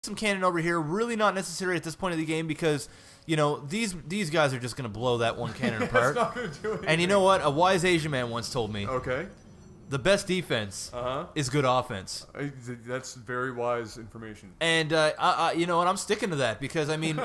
some cannon over here. Really not necessary at this point of the game because, you know, these guys are just going to blow that one cannon apart. It's not going to do anything. And you know what? A wise Asian man once told me. Okay. The best defense is good offense. That's very wise information. And, you know, and I'm sticking to that because, I mean,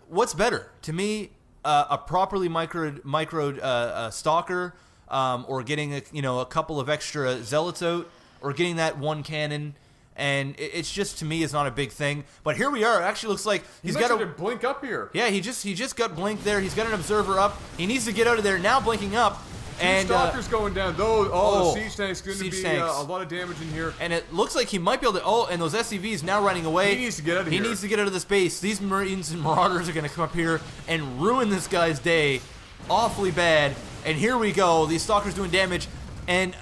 what's better? To me, a properly microed stalker or getting, a couple of extra zealots out or getting that one cannon. And it's just, to me, is not a big thing. But here we are. It actually looks like he's got a blink up here. Yeah, he just got blink there. He's got an observer up. He needs to get out of there now, blinking up. And stalkers going down. The siege tank's going to be a lot of damage in here. And it looks like he might be able to. Oh, and those SCVs now running away. He needs to get out of here. He needs to get out of this base. These Marines and Marauders are going to come up here and ruin this guy's day, awfully bad. And here we go. These stalkers doing damage. And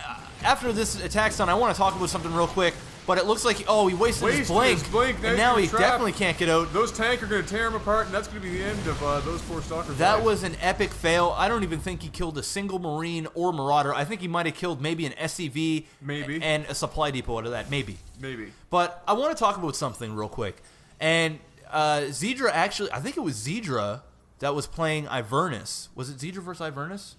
after this attack's done, I want to talk about something real quick. But it looks like, he wasted his blink. And now he definitely can't get out. Those tanks are going to tear him apart, and that's going to be the end of those 4 stalkers. That was an epic fail. I don't even think he killed a single Marine or Marauder. I think he might have killed maybe an SCV and a supply depot out of that. Maybe. But I want to talk about something real quick. And Zdra actually, I think it was Zdra that was playing Ivernus. Was it Zdra versus Ivernus?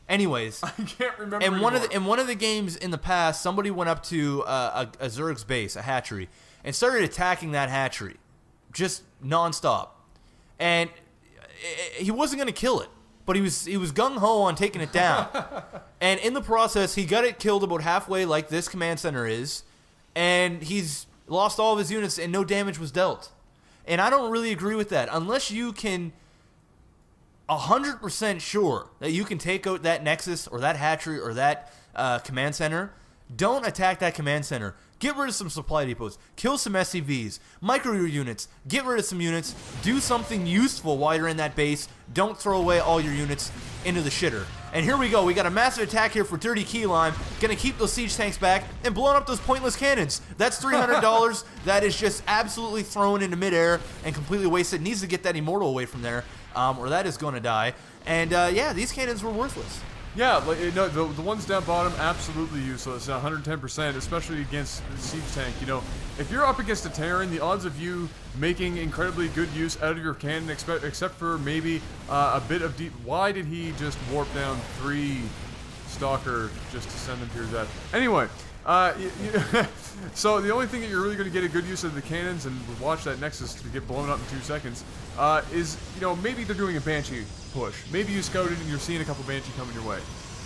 Anyways, I can't remember. In one of the games in the past, somebody went up to a Zerg's base, a hatchery, and started attacking that hatchery, just nonstop. And he wasn't going to kill it, but he was gung ho on taking it down. And in the process, he got it killed about halfway, like this command center is, and he's lost all of his units, and no damage was dealt. And I don't really agree with that, unless you can 100% sure that you can take out that Nexus or that hatchery or that command center. Don't attack that command center. Get rid of some supply depots. Kill some SCVs. Micro your units. Get rid of some units. Do something useful while you're in that base. Don't throw away all your units into the shitter. And here we go. We got a massive attack here for DurtyKeyLime. Gonna keep those siege tanks back and blowing up those pointless cannons. That's $300 that is just absolutely thrown into midair and completely wasted. Needs to get that immortal away from there. Or that is going to die. And, yeah, these cannons were worthless. Yeah, the ones down bottom, absolutely useless, 110%, especially against the siege tank. You know, if you're up against a Terran, the odds of you making incredibly good use out of your cannon, except for maybe a bit of deep... Why did he just warp down 3 Stalker just to send them to your death? Anyway... so the only thing that you're really going to get a good use of the cannons and watch that Nexus to get blown up in 2 seconds is, maybe they're doing a Banshee push. Maybe you scouted and you're seeing a couple Banshee coming your way.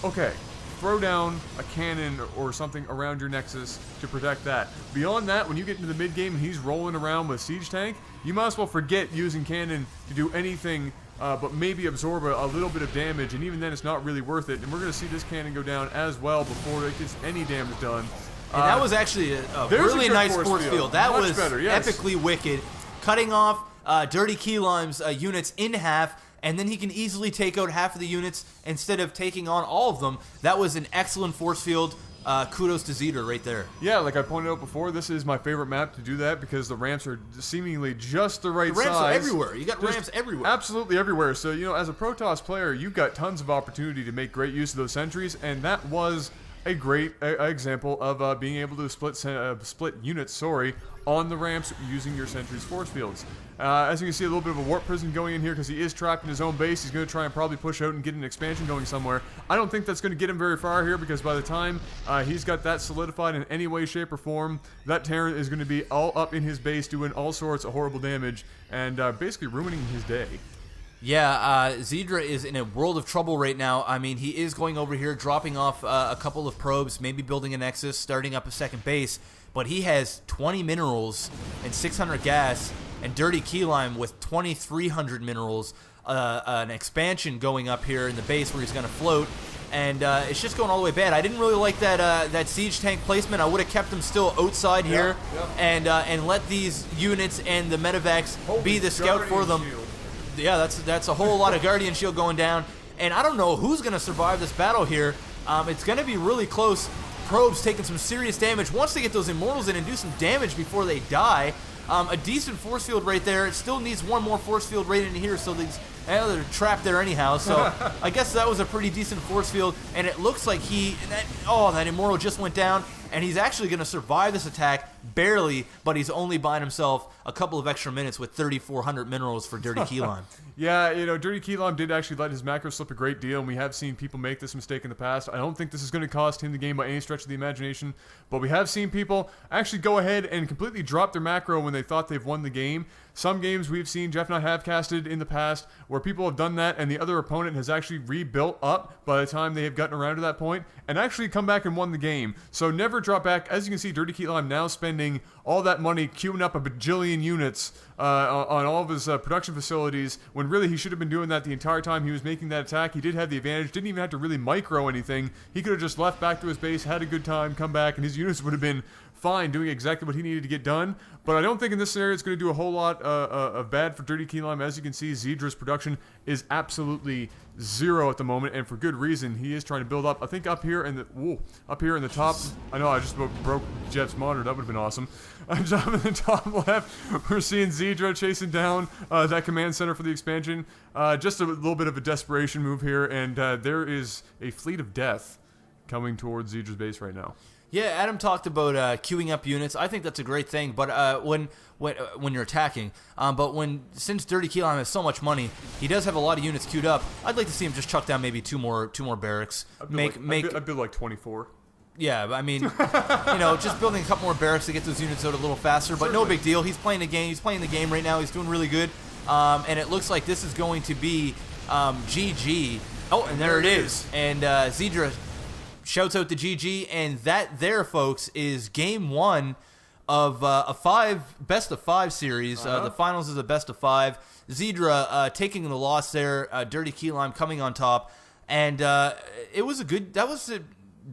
Okay, throw down a cannon or something around your Nexus to protect that. Beyond that, when you get into the mid game and he's rolling around with Siege Tank, you might as well forget using cannon to do anything but maybe absorb a little bit of damage, and even then it's not really worth it. And we're going to see this cannon go down as well before it gets any damage done. And that was actually a really nice force field. That was epically wicked. Cutting off DurtyKeyLime's units in half, and then he can easily take out half of the units instead of taking on all of them. That was an excellent force field. Kudos to Zdra right there. Yeah, like I pointed out before, this is my favorite map to do that because the ramps are seemingly just the right size. The ramps are everywhere. You got ramps everywhere. Absolutely everywhere. So, as a Protoss player, you've got tons of opportunity to make great use of those sentries, and that was a great example of being able to split units, on the ramps using your sentries force fields. As you can see, a little bit of a warp prison going in here because he is trapped in his own base. He's going to try and probably push out and get an expansion going somewhere. I don't think that's going to get him very far here because by the time he's got that solidified in any way, shape, or form, that Terran is going to be all up in his base doing all sorts of horrible damage and basically ruining his day. Yeah, Zdra is in a world of trouble right now. I mean, he is going over here, dropping off a couple of probes, maybe building a Nexus, starting up a second base, but he has 20 minerals and 600 gas, and DurtyKeyLime with 2,300 minerals, an expansion going up here in the base where he's going to float, and it's just going all the way bad. I didn't really like that siege tank placement. I would have kept them still outside here and let these units and the medevacs be the scout for them. Shield. Yeah, that's a whole lot of Guardian Shield going down, and I don't know who's going to survive this battle here. It's going to be really close. Probes taking some serious damage. Wants to get those Immortals in and do some damage before they die. A decent force field right there. It still needs one more force field right in here, so they're trapped there anyhow. So I guess that was a pretty decent force field, and it looks like that Immortal just went down, and he's actually going to survive this attack. barely, but he's only buying himself a couple of extra minutes with 3,400 minerals for DurtyKeyLime. Yeah, DurtyKeyLime did actually let his macro slip a great deal, and we have seen people make this mistake in the past. I don't think this is going to cost him the game by any stretch of the imagination, but we have seen people actually go ahead and completely drop their macro when they thought they've won the game. Some games we've seen Jeff and I have casted in the past where people have done that and the other opponent has actually rebuilt up by the time they have gotten around to that point and actually come back and won the game. So never drop back. As you can see, DurtyKeyLime now spending all that money queuing up a bajillion units on all of his production facilities when really he should have been doing that the entire time he was making that attack. He did have the advantage, didn't even have to really micro anything. He could have just left back to his base, had a good time, come back, and his units would have been fine doing exactly what he needed to get done. But I don't think in this scenario it's going to do a whole lot of bad for DurtyKeyLime. As you can see, Zdra's production is absolutely zero at the moment, and for good reason. He is trying to build up. I think up here in the top. I know I just broke Jeff's monitor. That would have been awesome. Up in the top left, we're seeing Zdra chasing down that command center for the expansion. Just a little bit of a desperation move here, and there is a fleet of death coming towards Zdra's base right now. Yeah, Adam talked about queuing up units. I think that's a great thing, but when you're attacking, since DurtyKeyLime has so much money, he does have a lot of units queued up. I'd like to see him just chuck down maybe two more barracks. I'd build like 24. Yeah, I mean, just building a couple more barracks to get those units out a little faster. But no big deal. He's playing the game. He's playing the game right now. He's doing really good, and it looks like this is going to be GG. Oh, and there it is. And Zdra shouts out to GG, and that there, folks, is game one of a best of five series. The finals is a best of five. Zdra taking the loss there. DurtyKeyLime coming on top, and it was a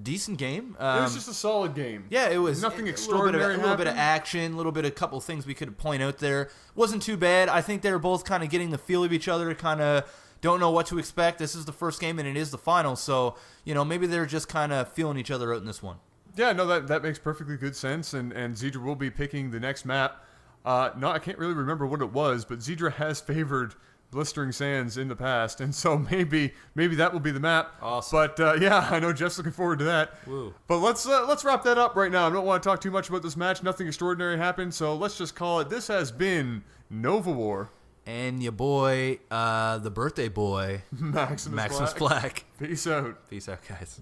decent game. It was just a solid game. Yeah, it was nothing extraordinary. A little bit of action, a little bit of couple things we could point out there. Wasn't too bad. I think they were both kind of getting the feel of each other, kind of don't know what to expect. This is the first game and it is the final, so maybe they're just kind of feeling each other out in this one. Yeah, no, that makes perfectly good sense, and Zdra will be picking the next map. I can't really remember what it was, but Zdra has favored Blistering Sands in the past, and so maybe that will be the map. Awesome. But yeah, I know Jeff's looking forward to that. Woo. But let's wrap that up right now. I don't want to talk too much about this match. Nothing extraordinary happened, so let's just call it. This has been Nova War. And your boy, the birthday boy, Maximus Black. Peace out. Peace out, guys.